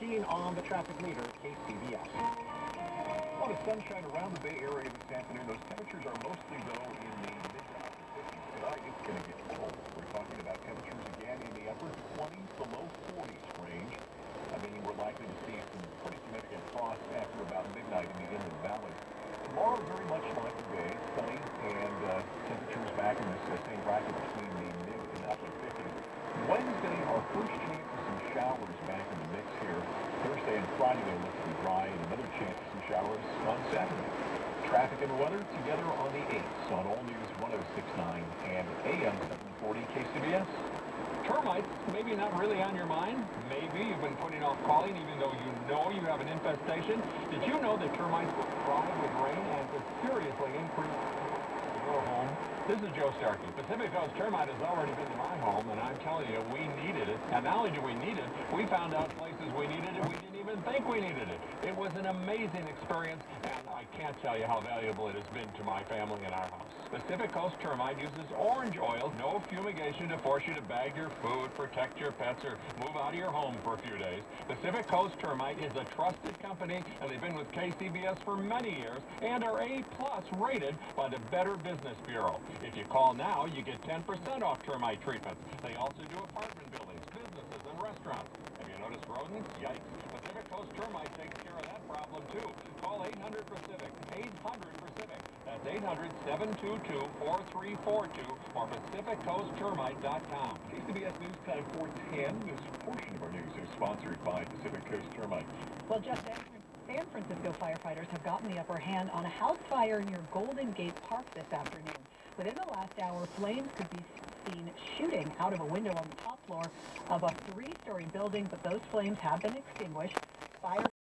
14 on the traffic meter, KCBS. A lot of sunshine around the Bay Area this afternoon. Those temperatures are mostly, though, in the mid-50s. Tonight, it's going to get cold. We're talking about temperatures again in the upper 20s to low 40s range. I mean, we're likely to see some pretty significant frost after about midnight in the Inland Valley. Tomorrow, very much like today, sunny and temperatures back in this same bracket between the mid and upper 50s. Wednesday, our first chance of some showers back in the mix here. Thursday and Friday will look to be dry, and another chance of some showers on Saturday. Traffic and weather together on the 8th on All News 106.9 and AM 740 KCBS. Termites, maybe not really on your mind. Maybe you've been putting off calling even though you know you have an infestation. Did you know that termites will thrive with rain and could seriously increase your home? This is Joe Starkey. Pacific Coast Termite has already been to my home, and I'm telling you, we needed it. And not only do we need it, we found out places we needed it we didn't even think we needed it. It was an amazing experience, and I can't tell you how valuable it has been to my family and our house. Pacific Coast Termite uses orange oil, no fumigation to force you to bag your food, protect your pets, or move out of your home for a few days. Pacific Coast Termite is a trusted company, and they've been with KCBS for many years and are A+ rated by the Better Business Bureau. If you call now, you get 10% off termite treatments. They also do apartment buildings, businesses, and restaurants. Have you noticed rodents? Yikes. Pacific Coast Termite takes care of that problem, too. Call 800-PACIFIC, 800-PACIFIC. That's 800-722-4342 or PacificCoastTermite.com. KCBS News Time 410. This portion of our news is sponsored by Pacific Coast Termite. Well, just San Francisco firefighters have gotten the upper hand on a house fire near Golden Gate Park this afternoon. Within the last hour, flames could be seen shooting out of a window on the top floor of a 3-story building, but those flames have been extinguished. Fire